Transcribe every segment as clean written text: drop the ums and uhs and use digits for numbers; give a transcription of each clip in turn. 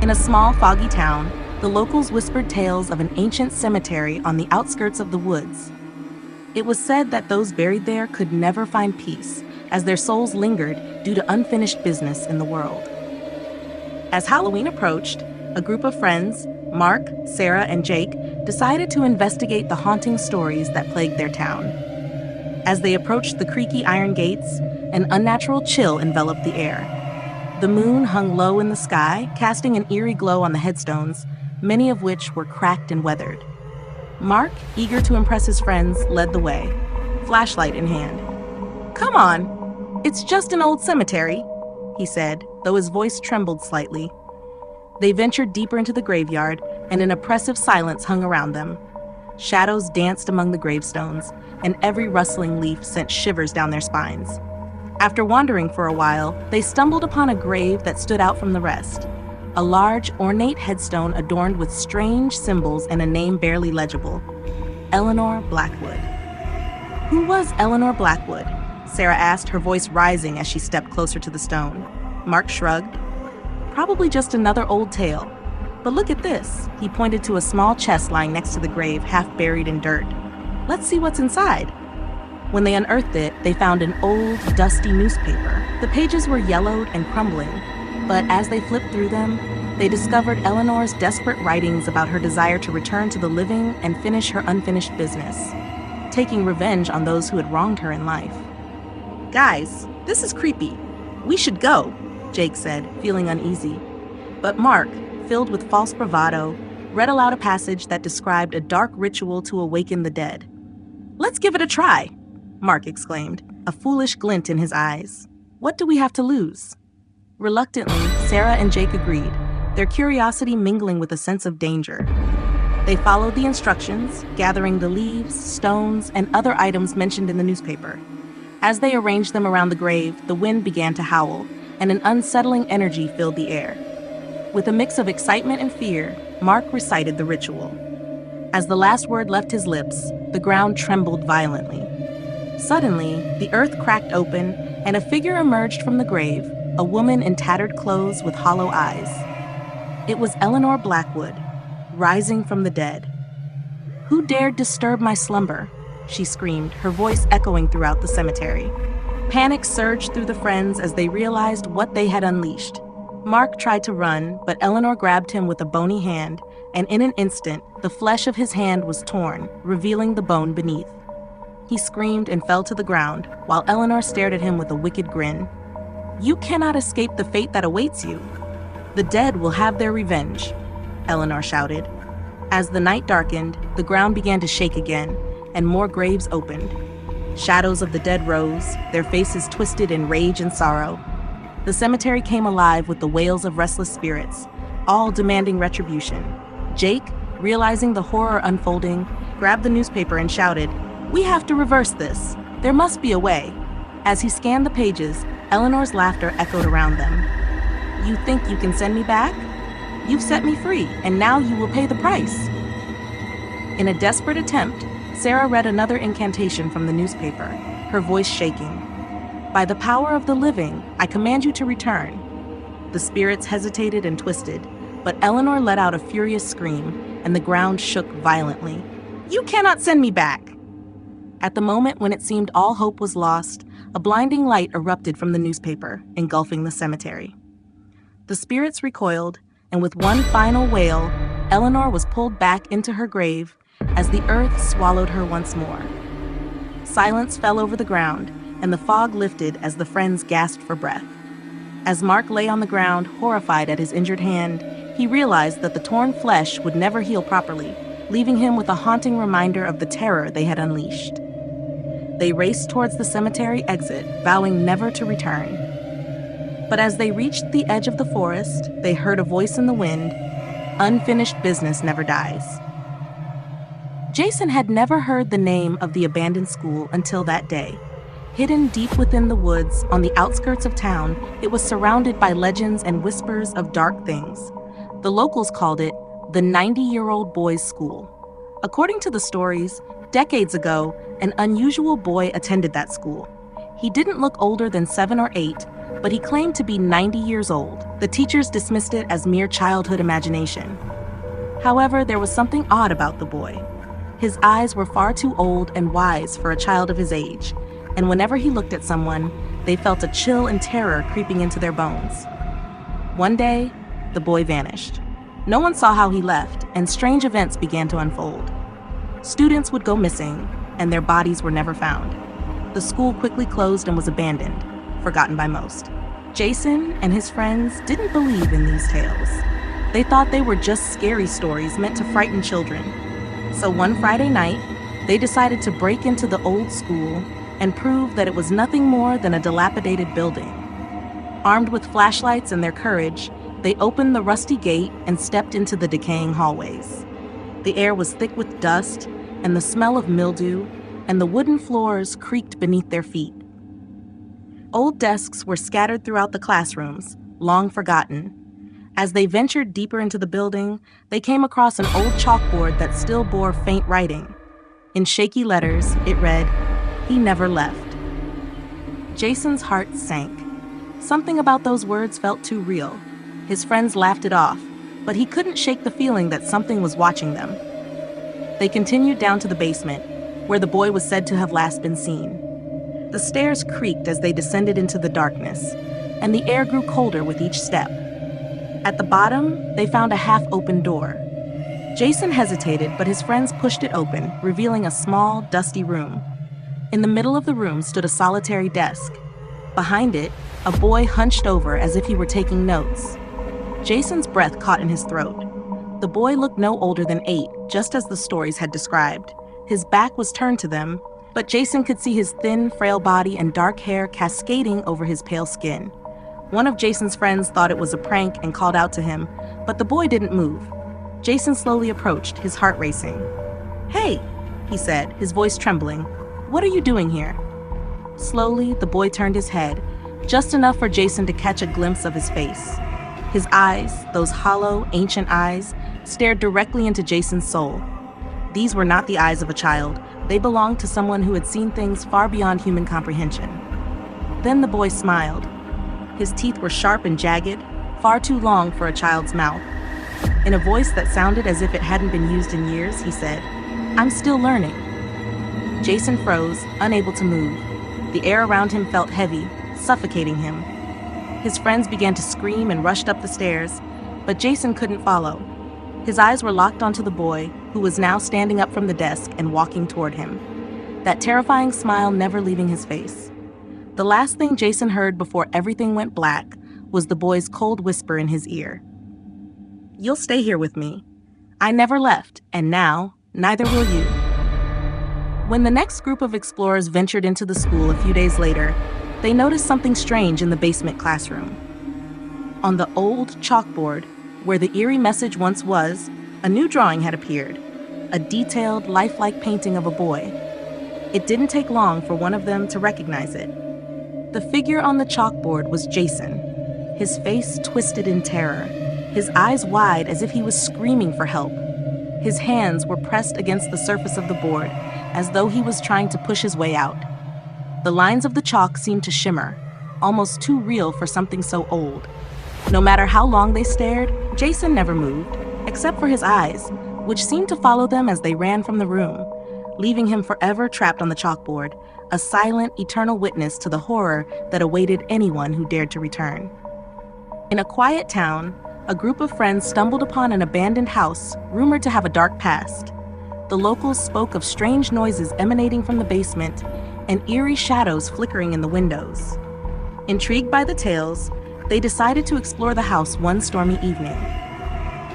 In a small, foggy town, the locals whispered tales of an ancient cemetery on the outskirts of the woods. It was said that those buried there could never find peace, as their souls lingered due to unfinished business in the world. As Halloween approached, a group of friends, Mark, Sarah, and Jake, decided to investigate the haunting stories that plagued their town. As they approached the creaky iron gates, an unnatural chill enveloped the air. The moon hung low in the sky, casting an eerie glow on the headstones, many of which were cracked and weathered. Mark, eager to impress his friends, led the way, flashlight in hand. "Come on, it's just an old cemetery," he said, though his voice trembled slightly. They ventured deeper into the graveyard, and an oppressive silence hung around them. Shadows danced among the gravestones, and every rustling leaf sent shivers down their spines. After wandering for a while, they stumbled upon a grave that stood out from the rest. A large, ornate headstone adorned with strange symbols and a name barely legible: Eleanor Blackwood. Who was Eleanor Blackwood? Sarah asked, her voice rising as she stepped closer to the stone. Mark shrugged. Probably just another old tale. But look at this. He pointed to a small chest lying next to the grave, half buried in dirt. Let's see what's inside. When they unearthed it, they found an old, dusty newspaper. The pages were yellowed and crumbling, but as they flipped through them, they discovered Eleanor's desperate writings about her desire to return to the living and finish her unfinished business, taking revenge on those who had wronged her in life. "Guys, this is creepy. We should go," Jake said, feeling uneasy. But Mark, filled with false bravado, read aloud a passage that described a dark ritual to awaken the dead. "Let's give it a try," Mark exclaimed, a foolish glint in his eyes. "What do we have to lose?" Reluctantly, Sarah and Jake agreed, their curiosity mingling with a sense of danger. They followed the instructions, gathering the leaves, stones, and other items mentioned in the newspaper. As they arranged them around the grave, the wind began to howl, and an unsettling energy filled the air. With a mix of excitement and fear, Mark recited the ritual. As the last word left his lips, the ground trembled violently. Suddenly, the earth cracked open, and a figure emerged from the grave, a woman in tattered clothes with hollow eyes. It was Eleanor Blackwood, rising from the dead. "Who dared disturb my slumber?" she screamed, her voice echoing throughout the cemetery. Panic surged through the friends as they realized what they had unleashed. Mark tried to run, but Eleanor grabbed him with a bony hand, and in an instant, the flesh of his hand was torn, revealing the bone beneath. He screamed and fell to the ground, while Eleanor stared at him with a wicked grin. "You cannot escape the fate that awaits you. The dead will have their revenge," Eleanor shouted. As the night darkened, the ground began to shake again, and more graves opened. Shadows of the dead rose, their faces twisted in rage and sorrow. The cemetery came alive with the wails of restless spirits, all demanding retribution. Jake, realizing the horror unfolding, grabbed the newspaper and shouted, "We have to reverse this. There must be a way." As he scanned the pages, Eleanor's laughter echoed around them. "You think you can send me back? You've set me free, and now you will pay the price." In a desperate attempt, Sarah read another incantation from the newspaper, her voice shaking. "By the power of the living, I command you to return." The spirits hesitated and twisted, but Eleanor let out a furious scream, and the ground shook violently. "You cannot send me back!" At the moment when it seemed all hope was lost, a blinding light erupted from the newspaper, engulfing the cemetery. The spirits recoiled, and with one final wail, Eleanor was pulled back into her grave as the earth swallowed her once more. Silence fell over the ground, and the fog lifted as the friends gasped for breath. As Mark lay on the ground, horrified at his injured hand, he realized that the torn flesh would never heal properly, leaving him with a haunting reminder of the terror they had unleashed. They raced towards the cemetery exit, vowing never to return. But as they reached the edge of the forest, they heard a voice in the wind, "Unfinished business never dies." Jason had never heard the name of the abandoned school until that day. Hidden deep within the woods on the outskirts of town, it was surrounded by legends and whispers of dark things. The locals called it the 90-year-old boys' school. According to the stories, decades ago, an unusual boy attended that school. He didn't look older than 7 or 8, but he claimed to be 90 years old. The teachers dismissed it as mere childhood imagination. However, there was something odd about the boy. His eyes were far too old and wise for a child of his age, and whenever he looked at someone, they felt a chill and terror creeping into their bones. One day, the boy vanished. No one saw how he left, and strange events began to unfold. Students would go missing, and their bodies were never found. The school quickly closed and was abandoned, forgotten by most. Jason and his friends didn't believe in these tales. They thought they were just scary stories meant to frighten children. So one Friday night, they decided to break into the old school and prove that it was nothing more than a dilapidated building. Armed with flashlights and their courage, they opened the rusty gate and stepped into the decaying hallways. The air was thick with dust and the smell of mildew, and the wooden floors creaked beneath their feet. Old desks were scattered throughout the classrooms, long forgotten. As they ventured deeper into the building, they came across an old chalkboard that still bore faint writing. In shaky letters, it read, "He never left." Jason's heart sank. Something about those words felt too real. His friends laughed it off, but he couldn't shake the feeling that something was watching them. They continued down to the basement, where the boy was said to have last been seen. The stairs creaked as they descended into the darkness, and the air grew colder with each step. At the bottom, they found a half-open door. Jason hesitated, but his friends pushed it open, revealing a small, dusty room. In the middle of the room stood a solitary desk. Behind it, a boy hunched over as if he were taking notes. Jason's breath caught in his throat. The boy looked no older than 8, just as the stories had described. His back was turned to them, but Jason could see his thin, frail body and dark hair cascading over his pale skin. One of Jason's friends thought it was a prank and called out to him, but the boy didn't move. Jason slowly approached, his heart racing. "Hey," he said, his voice trembling. "What are you doing here?" Slowly, the boy turned his head, just enough for Jason to catch a glimpse of his face. His eyes, those hollow, ancient eyes, stared directly into Jason's soul. These were not the eyes of a child. They belonged to someone who had seen things far beyond human comprehension. Then the boy smiled. His teeth were sharp and jagged, far too long for a child's mouth. In a voice that sounded as if it hadn't been used in years, he said, "I'm still learning." Jason froze, unable to move. The air around him felt heavy, suffocating him. His friends began to scream and rushed up the stairs, but Jason couldn't follow. His eyes were locked onto the boy, who was now standing up from the desk and walking toward him, that terrifying smile never leaving his face. The last thing Jason heard before everything went black was the boy's cold whisper in his ear. "You'll stay here with me. I never left, and now, neither will you." When the next group of explorers ventured into the school a few days later, they noticed something strange in the basement classroom. On the old chalkboard, where the eerie message once was, a new drawing had appeared, a detailed, lifelike painting of a boy. It didn't take long for one of them to recognize it. The figure on the chalkboard was Jason, his face twisted in terror, his eyes wide as if he was screaming for help. His hands were pressed against the surface of the board, as though he was trying to push his way out. The lines of the chalk seemed to shimmer, almost too real for something so old. No matter how long they stared, Jason never moved, except for his eyes, which seemed to follow them as they ran from the room, leaving him forever trapped on the chalkboard, a silent, eternal witness to the horror that awaited anyone who dared to return. In a quiet town, a group of friends stumbled upon an abandoned house rumored to have a dark past. The locals spoke of strange noises emanating from the basement and eerie shadows flickering in the windows. Intrigued by the tales, they decided to explore the house one stormy evening.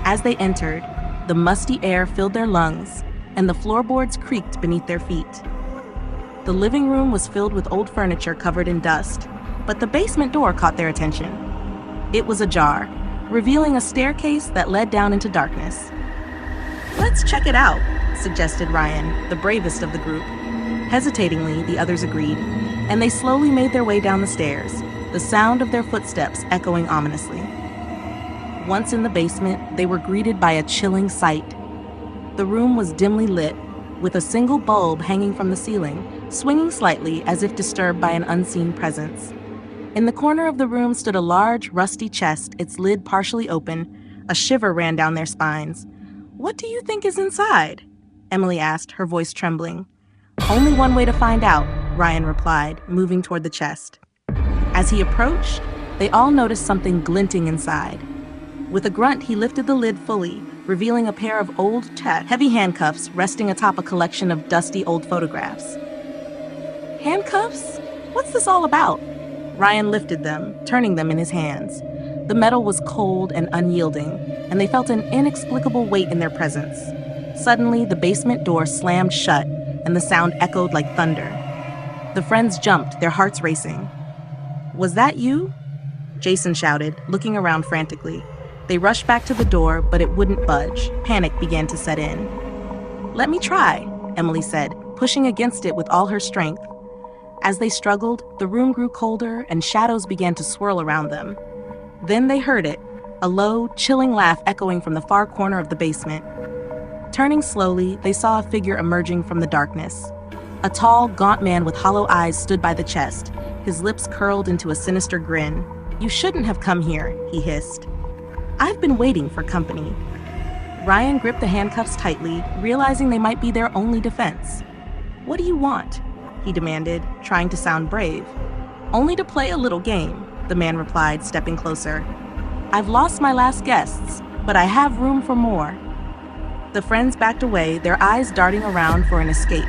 As they entered, the musty air filled their lungs, and the floorboards creaked beneath their feet. The living room was filled with old furniture covered in dust, but the basement door caught their attention. It was ajar, revealing a staircase that led down into darkness. "Let's check it out," suggested Ryan, the bravest of the group. Hesitatingly, the others agreed, and they slowly made their way down the stairs, the sound of their footsteps echoing ominously. Once in the basement, they were greeted by a chilling sight. The room was dimly lit, with a single bulb hanging from the ceiling, swinging slightly as if disturbed by an unseen presence. In the corner of the room stood a large, rusty chest, its lid partially open. A shiver ran down their spines. "What do you think is inside?" Emily asked, her voice trembling. "Only one way to find out," Ryan replied, moving toward the chest. As he approached, they all noticed something glinting inside. With a grunt, he lifted the lid fully, revealing a pair of old, heavy handcuffs resting atop a collection of dusty old photographs. "Handcuffs? What's this all about?" Ryan lifted them, turning them in his hands. The metal was cold and unyielding, and they felt an inexplicable weight in their presence. Suddenly, the basement door slammed shut, and the sound echoed like thunder. The friends jumped, their hearts racing. "Was that you?" Jason shouted, looking around frantically. They rushed back to the door, but it wouldn't budge. Panic began to set in. "Let me try," Emily said, pushing against it with all her strength. As they struggled, the room grew colder and shadows began to swirl around them. Then they heard it, a low, chilling laugh echoing from the far corner of the basement. Turning slowly, they saw a figure emerging from the darkness. A tall, gaunt man with hollow eyes stood by the chest, his lips curled into a sinister grin. "You shouldn't have come here," he hissed. "I've been waiting for company." Ryan gripped the handcuffs tightly, realizing they might be their only defense. "What do you want?" he demanded, trying to sound brave. "Only to play a little game," the man replied, stepping closer. "I've lost my last guests, but I have room for more." The friends backed away, their eyes darting around for an escape.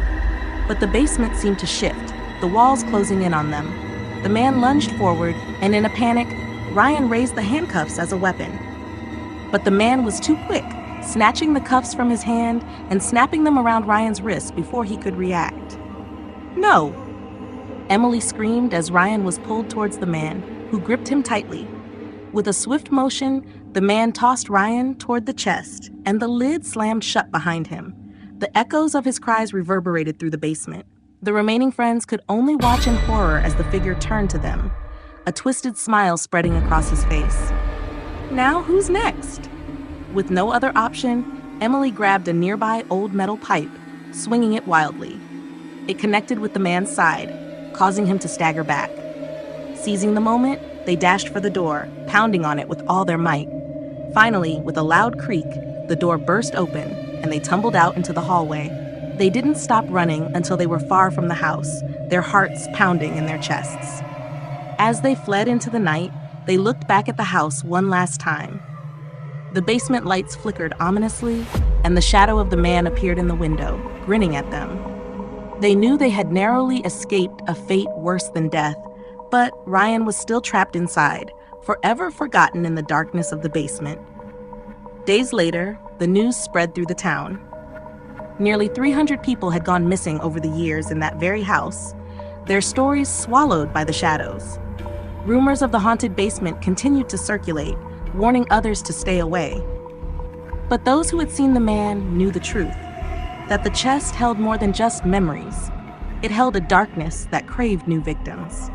But the basement seemed to shift, the walls closing in on them. The man lunged forward, and in a panic, Ryan raised the handcuffs as a weapon. But the man was too quick, snatching the cuffs from his hand and snapping them around Ryan's wrist before he could react. "No!" Emily screamed as Ryan was pulled towards the man, who gripped him tightly. With a swift motion, the man tossed Ryan toward the chest, and the lid slammed shut behind him. The echoes of his cries reverberated through the basement. The remaining friends could only watch in horror as the figure turned to them, a twisted smile spreading across his face. "Now who's next?" With no other option, Emily grabbed a nearby old metal pipe, swinging it wildly. It connected with the man's side, causing him to stagger back. Seizing the moment, they dashed for the door, pounding on it with all their might. Finally, with a loud creak, the door burst open, and they tumbled out into the hallway. They didn't stop running until they were far from the house, their hearts pounding in their chests. As they fled into the night, they looked back at the house one last time. The basement lights flickered ominously, and the shadow of the man appeared in the window, grinning at them. They knew they had narrowly escaped a fate worse than death, but Ryan was still trapped inside, forever forgotten in the darkness of the basement. Days later, the news spread through the town. Nearly 300 people had gone missing over the years in that very house, their stories swallowed by the shadows. Rumors of the haunted basement continued to circulate, warning others to stay away. But those who had seen the man knew the truth, that the chest held more than just memories. It held a darkness that craved new victims.